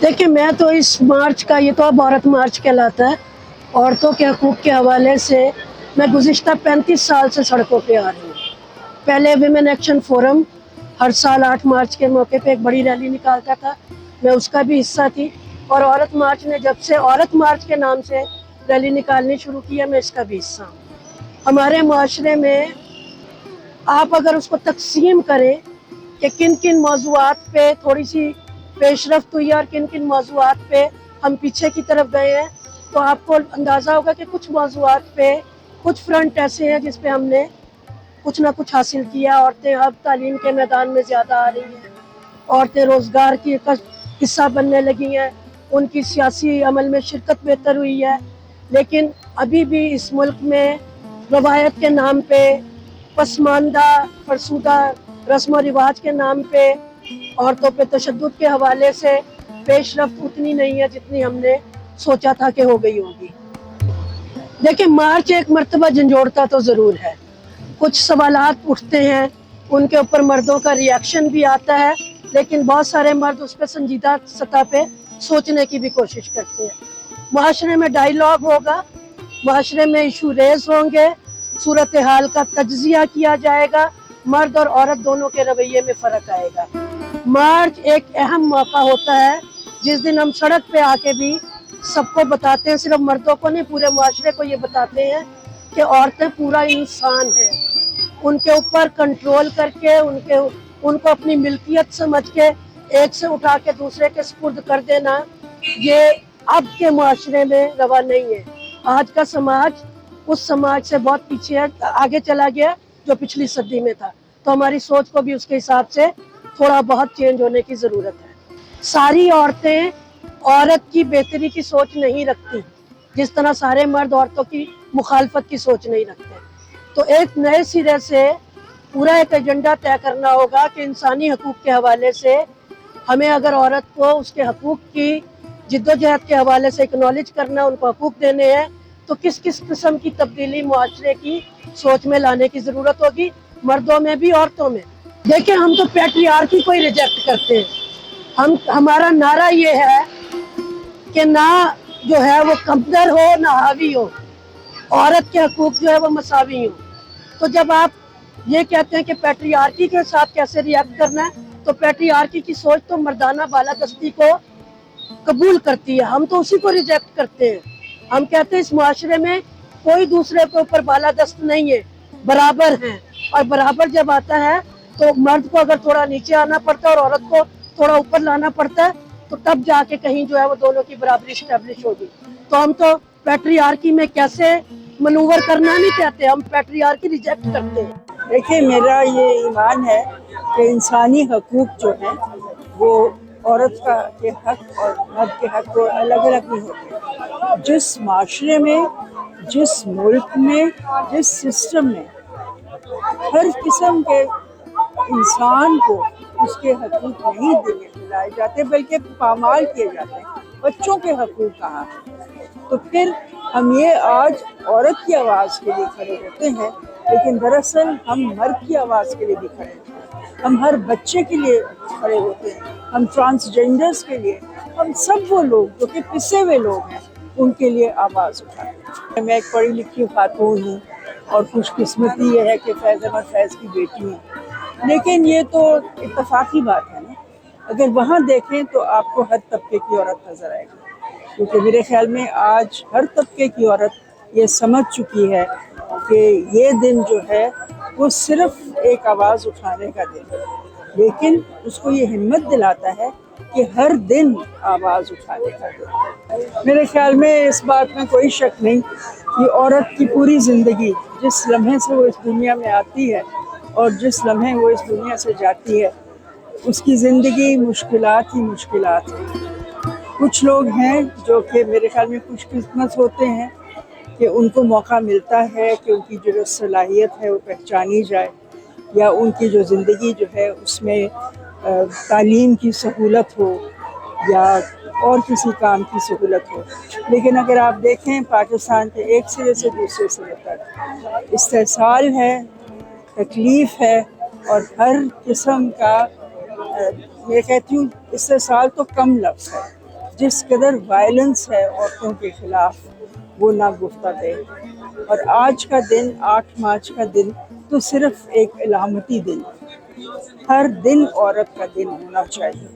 देखिए, मैं तो इस मार्च का, ये तो अब औरत मार्च कहलाता है, औरतों के हकूक़ के हवाले से मैं गुज़िश्ता 35 साल से सड़कों पे आ रही हूँ। पहले विमेन एक्शन फोरम हर साल 8 मार्च के मौके पे एक बड़ी रैली निकालता था, मैं उसका भी हिस्सा थी। और औरत मार्च ने जब से औरत मार्च के नाम से रैली निकालनी शुरू की है, मैं इसका भी हिस्सा हूँ। हमारे मुआशरे में आप अगर उसको तक़सीम करें कि किन किन मौज़ूआत पे थोड़ी सी पेशरफ्त हुई है और किन किन मौज़ूआत पे हम पीछे की तरफ गए हैं, तो आपको अंदाज़ा होगा कि कुछ मौज़ूआत पे कुछ फ्रंट ऐसे हैं जिस पे हमने कुछ ना कुछ हासिल किया। औरतें अब तालीम के मैदान में ज़्यादा आ रही हैं, औरतें रोज़गार की हिस्सा बनने लगी हैं, उनकी सियासी अमल में शिरकत बेहतर हुई है। लेकिन अभी भी इस मुल्क में रवायत के नाम पे, पसमानदा फरसुदा रस्म व रिवाज के नाम पे, औरतों पे तशद्दुद के हवाले से पेशरफ्त उतनी नहीं है जितनी हमने सोचा था कि हो गई होगी। देखिए, मार्च एक मर्तबा झंझोड़ता तो ज़रूर है, कुछ सवालात उठते हैं, उनके ऊपर मर्दों का रिएक्शन भी आता है, लेकिन बहुत सारे मर्द उस पर संजीदा सतह पे सोचने की भी कोशिश करते हैं। मुआशरे में डायलॉग होगा, मुआशरे में इशू रेज होंगे, सूरत हाल का तज्जिया किया जाएगा, मर्द और औरत दोनों के रवैये में फ़र्क आएगा। मार्च एक अहम मौका होता है जिस दिन हम सड़क पे आके भी सबको बताते हैं, सिर्फ मर्दों को नहीं, पूरे मुआशरे को ये बताते हैं कि औरतें पूरा इंसान हैं। उनके ऊपर कंट्रोल करके, उनको अपनी मिल्कियत समझ के एक से उठा के दूसरे के सुपुर्द कर देना, ये अब के मुआशरे में रवा नहीं है। आज का समाज उस समाज से बहुत पीछे है, आगे चला गया जो पिछली सदी में था। तो हमारी सोच को भी उसके हिसाब से थोड़ा बहुत चेंज होने की ज़रूरत है। सारी औरतें औरत की बेहतरी की सोच नहीं रखती, जिस तरह सारे मर्द औरतों की मुखालफत की सोच नहीं रखते। तो एक नए सिरे से पूरा एक एजेंडा तय करना होगा कि इंसानी हकूक़ के हवाले से हमें, अगर औरत को उसके हकूक़ की जिद्दोजहद के हवाले से एक्नॉलेज करना, उनको हकूक़ देने हैं, तो किस किस किस्म की तब्दीली मुआशरे की सोच में लाने की ज़रूरत होगी, मर्दों में भी औरतों में। देखिए, हम तो पैट्रियार्की को ही रिजेक्ट करते हैं। हमारा नारा ये है कि ना जो है वो कमतर हो ना हावी हो, औरत के हकूक़ जो है वो मसावी हो। तो जब आप ये कहते हैं कि पैट्रियार्की के साथ कैसे रिएक्ट करना है, तो पैट्रियार्की की सोच तो मर्दाना बालादस्ती को कबूल करती है, हम तो उसी को रिजेक्ट करते हैं। हम कहते हैं इस मुआशरे में कोई दूसरे के ऊपर बालादस्त नहीं है, बराबर हैं। और बराबर जब आता है तो मर्द को अगर थोड़ा नीचे आना पड़ता है और औरत को थोड़ा ऊपर लाना पड़ता है, तो तब जाके कहीं जो है वो दोनों की बराबरी स्टैब्लिश होगी। तो हम तो पैट्रियार्की में कैसे मनूवर करना नहीं कहते, हम पैट्रियार्की रिजेक्ट करते हैं। देखिए, मेरा ये ईमान है कि इंसानी हकूक़ जो हैं वो औरत के हक़ और मर्द के हक़ को अलग अलग नहीं होते। जिस माशरे में, जिस मुल्क में, जिस सिस्टम में हर किस्म के इंसान को उसके हकूक़ नहीं दिलाए जाते बल्कि पामाल किए जाते हैं, बच्चों के हकूक़ कहाँ हैं? तो फिर हम ये आज औरत की आवाज़ के लिए खड़े होते हैं, लेकिन दरअसल हम मर्द की आवाज़ के लिए भी खड़े होते हैं, हम हर बच्चे के लिए खड़े होते हैं, हम ट्रांसजेंडर्स के लिए, हम सब वो लोग जो कि पिसे हुए लोग हैं उनके लिए आवाज़ उठाते हैं। मैं एक पढ़ी लिखी खातून हूँ और खुशकिस्मती ये है कि फैज़ अहमद फैज़ की बेटी हूँ, लेकिन ये तो इत्तफाकी बात है ना। अगर वहाँ देखें तो आपको हर तबके की औरत नज़र आएगी, क्योंकि मेरे ख्याल में आज हर तबके की औरत ये समझ चुकी है कि ये दिन जो है वो सिर्फ एक आवाज़ उठाने का दिन है, लेकिन उसको ये हिम्मत दिलाता है कि हर दिन आवाज़ उठाने का दिन। मेरे ख्याल में इस बात में कोई शक नहीं कि औरत की पूरी ज़िंदगी, जिस लम्हे से वो इस दुनिया में आती है और जिस लम्हे वो इस दुनिया से जाती है, उसकी ज़िंदगी मुश्किलात ही मुश्किलात है। कुछ लोग हैं जो कि मेरे ख्याल में खुशकिस्मत होते हैं कि उनको मौका मिलता है कि उनकी जो सलाहियत है वो पहचानी जाए, या उनकी जो ज़िंदगी जो है उसमें तालीम की सहूलत हो या और किसी काम की सहूलत हो। लेकिन अगर आप देखें पाकिस्तान के एक सिरे से दूसरे सिरे तक इस्तेहसाल है, तकलीफ़ है और हर किस्म का, मैं कहती हूँ इस्तेहसाल तो कम लफ्ज़ है, जिस कदर वायलेंस है औरतों के खिलाफ वो ना गुफ्ता दे। और आज का दिन 8 मार्च का दिन तो सिर्फ एक इलामती दिन, हर दिन औरत का दिन होना चाहिए,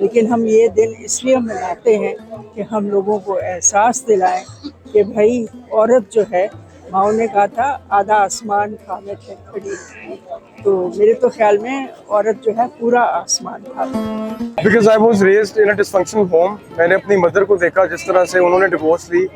लेकिन हम ये दिन इसलिए मनाते हैं कि हम लोगों को एहसास दिलाएं कि भाई औरत जो है, माओ ने कहा था आधा आसमान थामे थे खड़ी, तो मेरे तो ख्याल में औरत जो है पूरा आसमान था। Because I was raised in a dysfunctional home, मैंने अपनी मदर को देखा जिस तरह से उन्होंने डिवोर्स ली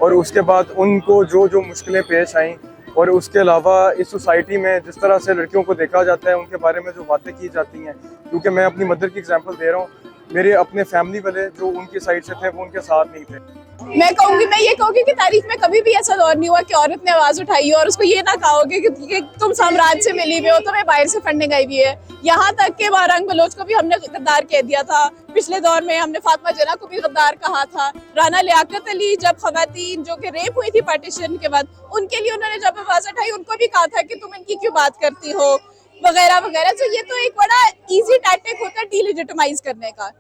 और उसके बाद उनको जो जो मुश्किलें पेश आईं, और उसके अलावा इस सोसाइटी में जिस तरह से लड़कियों को देखा जाता है, उनके बारे में जो बातें की जाती हैं, क्योंकि मैं अपनी मदर की एग्जांपल दे रहा हूँ, मेरे अपने फैमिली वाले जो उनकी साइड से थे वो उनके साथ नहीं थे। मैं ये कहूँगी कि तारीख में कभी भी ऐसा दौर नहीं हुआ कि औरत ने आवाज उठाई और उसको ये ना कहोगे कि तुम साम्राज्य से मिली हुई हो, तुम्हें बाहर से फंडिंग आई हुई है। यहाँ तक कि वारंग बलोच को भी हमने गद्दार कह दिया था, पिछले दौर में हमने फातिमा जना को भी गद्दार कहा था। राना लियाकत अली जब खवातीन जो कि रेप हुई थी पार्टीशन के बाद, उनके लिए उन्होंने जब आवाज उठाई उनको भी कहा था कि तुम इनकी क्यों बात करती हो, वगैरह वगैरह। तो ये तो एक बड़ा इजी टैक्टिक होता है डिलेजिटिमाइज करने का।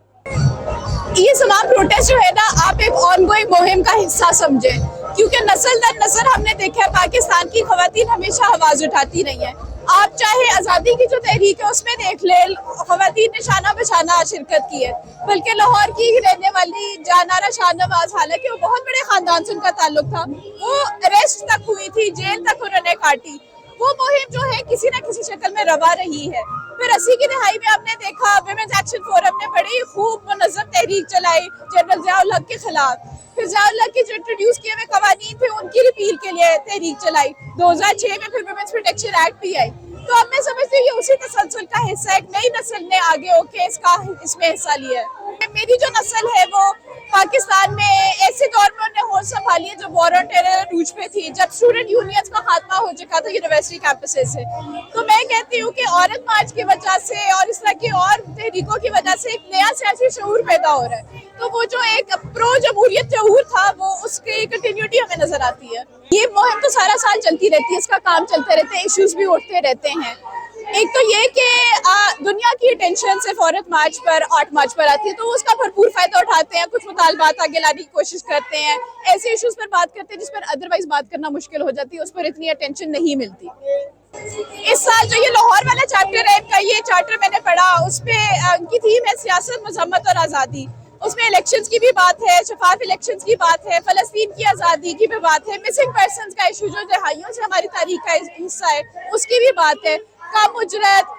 ये तमाम प्रोटेस्ट जो है ना, आप एक ऑनगोइंग मुहिम का हिस्सा समझे, क्योंकि नस्ल दर नस्ल हमने देखा है पाकिस्तान की खवातीन हमेशा आवाज उठाती रही है। आप चाहे आज़ादी की जो तहरीक है उसमें देख ले, खवातीन ने शाना बशाना शिरकत की है। बल्कि लाहौर की रहने वाली जानारा शाहनवाज, हालांकि वो बहुत बड़े खानदान से उनका ताल्लुक था, वो अरेस्ट तक हुई थी, जेल तक उन्होंने काटी। वो मुहिम जो है किसी न किसी शक्ल में रवा रही है। फिर 80 की दहाई में आपने देखा विमेंस एक्शन फोरम ने बड़ी खूब मुनज़्ज़म तहरीक चलाई जनरल ज़ियाउल हक के खिलाफ। फिर ज़ियाउल हक के जो इंट्रोड्यूस किए हुए कवानीन थे उनकी रिपील के लिए तहरीक चलाई। 2006 में फिर विमेंस प्रोटेक्शन एक्ट भी आई। तो अब मैं समझती हूँ ये उसी तसलसल का हिस्सा, एक नई नस्ल ने आगे होके इसमें हिस्सा लिया है। मेरी जो नस्ल है वो पाकिस्तान में ऐसे दौर में उन्हें होश संभाली है जब वॉर ऑन टेरर रूज पे थी, जब स्टूडेंट यूनियंस का खात्मा हो चुका था यूनिवर्सिटी कैंपसेस से। तो मैं कहती हूँ कि औरत मार्च की वजह से और इस तरह की और तहरीकों की वजह से एक नया सियासी शऊर पैदा हो रहा है। तो वो जो एक प्रो जमहूरियत शऊर था वो उसकी कंटिन्यूटी हमें नजर आती है। ये मुहिम तो सारा साल चलती रहती है, इसका काम चलते रहते हैं, इश्यूज भी उठते रहते हैं। एक तो ये कि दुनिया की अटेंशन सिर्फ औरत मार्च पर 8 मार्च पर आती है, तो उसका भरपूर फायदा उठाते हैं, कुछ मुतालबात आगे लाने की कोशिश करते हैं, ऐसे इश्यूज पर बात करते हैं जिस पर अदरवाइज बात करना मुश्किल हो जाती है, उस पर इतनी अटेंशन नहीं मिलती। इस साल जो ये लाहौर वाला चैप्टर है, का ये चैप्टर मैंने पढ़ा, उस पे उनकी थीम है सियासत, मजम्मत और आज़ादी। उसमें इलेक्शंस की भी बात है, शफाफ इलेक्शंस की बात है, फलस्तीन की आज़ादी की भी बात है, मिसिंग पर्सनस का इशू जो दहाइयों से हमारी तारीख का हिस्सा है उसकी भी बात है, कम उजरत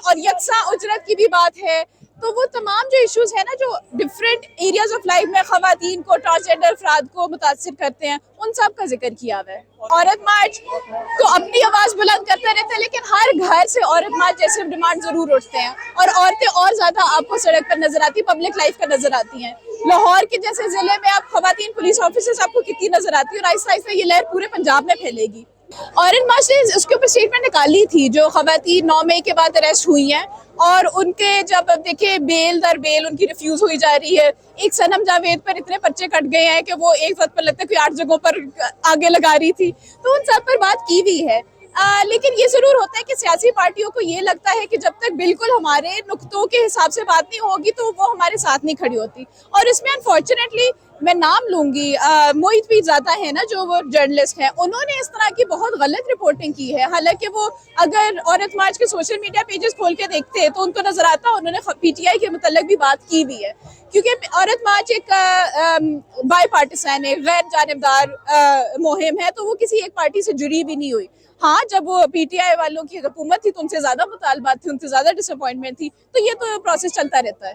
और यकसा उजरत की भी बात है। तो वो तमाम जो इश्यूज है ना, जो डिफरेंट एरियाज ऑफ लाइफ में खवातीन को, ट्रांसजेंडर अफराद को मुतासिर करते हैं, उन सब का जिक्र किया हुआ है। औरत मार्च तो अपनी आवाज़ बुलंद करते रहते हैं, लेकिन हर घर से औरत मार्च जैसे डिमांड जरूर उठते हैं और औरतें और ज़्यादा आपको सड़क पर नजर आती, पब्लिक लाइफ का नजर आती हैं। लाहौर के जैसे ज़िले में आप खवातीन पुलिस ऑफिसर्स आपको कितनी नजर आती है, और आहिस्ता आहिस्ता ये लहर पूरे पंजाब में फैलेगी। औरत मार्च ने उसके ऊपर स्टेटमेंट निकाली थी जो खवातीन 9 मई के बाद अरेस्ट हुई हैं, और उनके जब देखे बेल दर बेल उनकी रिफ्यूज हुई जा रही है। एक सनम जावेद पर इतने पर्चे कट गए हैं कि वो एक वक्त पर लगता है कि 8 जगहों पर आगे लगा रही थी, तो उन सब पर बात की भी है। लेकिन ये जरूर होता है कि सियासी पार्टियों को ये लगता है कि जब तक बिल्कुल हमारे नुक्तों के हिसाब से बात नहीं होगी तो वो हमारे साथ नहीं खड़ी होती। और इसमें अनफॉर्चुनेटली मैं नाम लूंगी, मोहित भी ज़्यादा है ना जो वो जर्नलिस्ट हैं, उन्होंने इस तरह की बहुत गलत रिपोर्टिंग की है। हालांकि वो अगर औरत मार्च के सोशल मीडिया पेजेस खोल के देखते हैं तो उनको नजर आता उन्होंने पीटीआई के मतलब भी बात की भी है, क्योंकि औरत मार्च एक बाई पार्टिसन है, गैर जानिबदार मुहिम है, तो वो किसी एक पार्टी से जुड़ी भी नहीं हुई। हाँ, जब वो पीटीआई वालों की हुकूमत थी तो उनसे ज्यादा मुतालबात थी, उनसे ज्यादा डिसअपॉइंटमेंट थी, तो ये तो प्रोसेस चलता रहता है।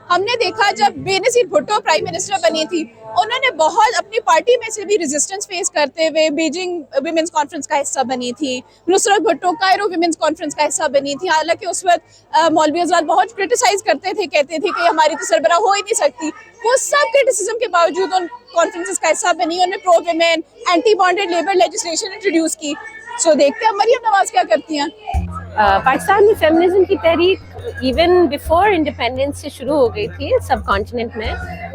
हमने देखा जब बेनजीर भुट्टो प्राइम मिनिस्टर बनी थी, उन्होंने बहुत अपनी पार्टी में से भी रेजिस्टेंस फेस करते हुए बीजिंग विमेंस कॉन्फ्रेंस का हिस्सा बनी थी। Nusrat Bhutto Cairo women's conference का हिस्सा बनी थी। हालांकि उस वक्त मौलवी आज़ाद बहुत क्रिटिसाइज करते थे, कहते थे कि हमारी तो सरबराह हो ही नहीं सकती। वो सब क्रिटिसिज्म के बावजूद उन कॉन्फ्रेंसेस का हिस्सा बनी, उन्होंने pro women anti bonded labour legislation introduce की। सो देखते हैं मरियम नवाज क्या करती हैं। पाकिस्तान में फेमिनिज्म की तहरीक इवन बिफोर इंडिपेंडेंस से शुरू हो गई थी सब कॉन्टिनेंट में।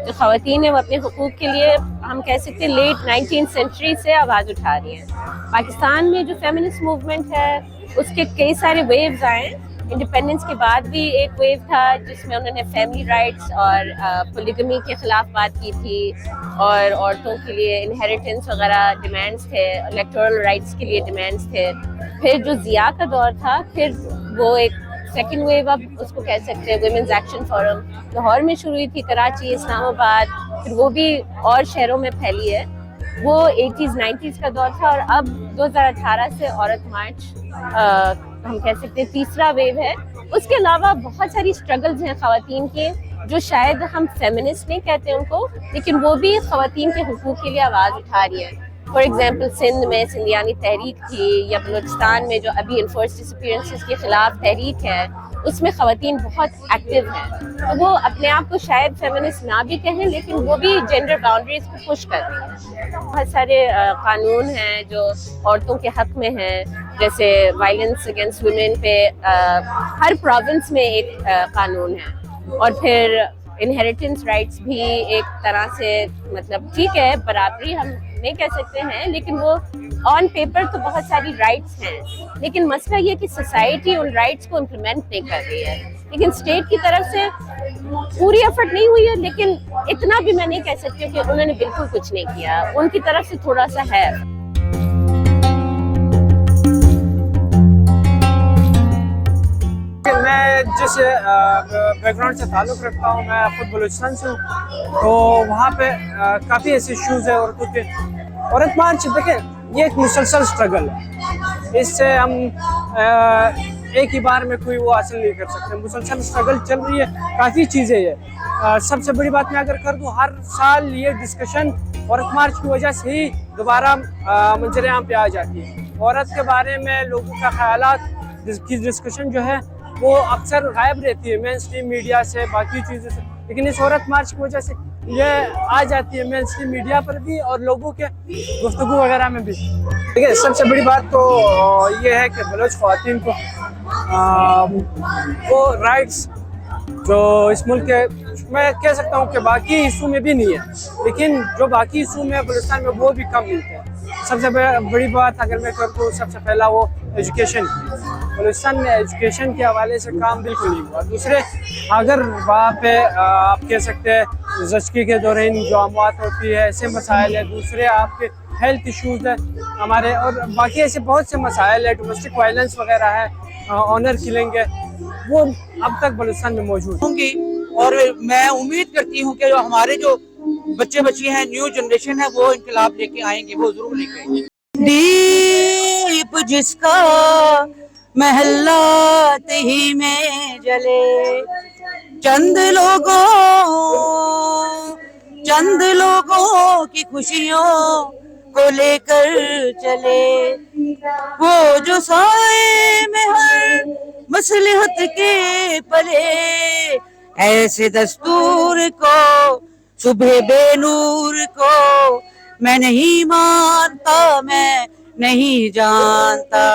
जो ख़वातीन है वो अपने हुकूक के लिए हम कह सकते हैं लेट 19th सेंचुरी से आवाज़ उठा रही हैं। पाकिस्तान में जो फेमिनिस्ट मूवमेंट है उसके कई सारे वेव्स आए, इंडिपेंडेंस के बाद भी एक वेव था जिसमें उन्होंने फैमिली राइट्स और पोलिगमी के खिलाफ बात की थी, और औरतों के लिए इनहेरिटेंस वगैरह डिमांड्स थे, इलेक्टोरल राइट्स के लिए डिमांड्स थे। फिर जो ज़िया का दौर था, फिर वो एक सेकेंड वेव, अब उसको कह सकते हैं वुमेन्स एक्शन फोरम, लाहौर में शुरू हुई थी, कराची, इस्लामाबाद, फिर वो भी और शहरों में फैली है। वो 80s 90s का दौर था, और अब 2018 से औरत मार्च हम कह सकते हैं तीसरा वेव है। उसके अलावा बहुत सारी स्ट्रगल्स हैं ख़वातीन के, जो शायद हम फेमिनिस्ट नहीं कहते उनको, लेकिन वो भी ख़वातीन के हुकूक़ के लिए आवाज़ उठा रही है। फॉर एग्जांपल सिंध में सिंधियानी तहरीक थी, या बलूचिस्तान में जो अभी इनफोर्स्ड डिसअपीयरेंसेस के खिलाफ तहरीक है, उसमें ख़वातीन बहुत एक्टिव हैं। तो वो अपने आप को शायद फेमिनिस्ट ना भी कहें, लेकिन वो भी जेंडर बाउंड्रीज को पुश कर रही हैं। बहुत सारे कानून हैं जो औरतों के हक़ में हैं, जैसे वायलेंस अगेंस्ट वुमेन पे हर प्रोविंस में एक कानून है, और फिर इनहेरिटेंस राइट्स भी एक तरह से, मतलब ठीक है बराबरी हम नहीं कह सकते हैं, लेकिन वो ऑन पेपर तो बहुत सारी राइट्स हैं, लेकिन मसला ये कि सोसाइटी उन राइट्स को इम्प्लीमेंट नहीं कर रही है। लेकिन स्टेट की तरफ से पूरी एफर्ट नहीं हुई है, लेकिन इतना भी मैं नहीं कह सकती हूँ कि उन्होंने बिल्कुल कुछ नहीं किया, उनकी तरफ से थोड़ा सा है। मैं जिस बैकग्राउंड से ताल्लुक़ रखता हूँ, मैं खुद बलूचिस्तान से हूँ, तो वहाँ पे काफ़ी ऐसे इश्यूज़ है औरतों के। औरत मार्च देखें, ये एक मुसलसल स्ट्रगल है, इससे हम एक ही बार में कोई वो हासिल नहीं कर सकते। मुसलसल स्ट्रगल चल रही है, काफ़ी चीज़ें ये। सबसे बड़ी बात मैं अगर कर दूँ, हर साल ये डिस्कशन औरत मार्च की वजह से ही दोबारा मंजर-ए-आम पे आ जाती है। औरत के बारे में लोगों का ख़यालात की डिस्कशन जो है वो अक्सर गायब रहती है मेन स्ट्रीम मीडिया से, बाकी चीज़ों से, लेकिन इस औरत मार्च की वजह से ये आ जाती है मेन स्ट्रीम मीडिया पर भी और लोगों के गुफ्तगू वगैरह में भी। ठीक है, सबसे बड़ी बात तो ये है कि बलोच ख़वातीन को वो राइट्स जो इस मुल्क के, मैं कह सकता हूँ कि बाकी हिस्सों में भी नहीं है, लेकिन जो बाकी हिस्सों में बलूचिस्तान में वो भी कम मिलते हैं। सबसे बड़ी बात अगर मैं कर दूँ, सबसे पहला वो एजुकेशन, बलूचिस्तान में एजुकेशन के हवाले से काम बिल्कुल नहीं हुआ। दूसरे, अगर वहाँ पे आप कह सकते हैं ज़चकी के दौरान जो अमवात होती है, ऐसे मसाइल है। दूसरे आपके हेल्थ इश्यूज़ है हमारे, और बाकी ऐसे बहुत से मसाइल है, डोमेस्टिक वायलेंस वगैरह है, ऑनर किलिंग है, वो अब तक बलूचिस्तान में मौजूद होंगी। और मैं उम्मीद करती हूँ कि जो हमारे जो बच्चे बच्ची हैं, न्यू जनरेशन है, वो इनकलाब लेके आएंगे, वो जरूर लेके आएंगे। दीप जिसका महल्लात ही में जले, चंद लोगों की खुशियों को लेकर चले, वो जो साए में हर मसलहत के पले, ऐसे दस्तूर को सुबह बेनूर को मैं नहीं मानता, मैं नहीं जानता।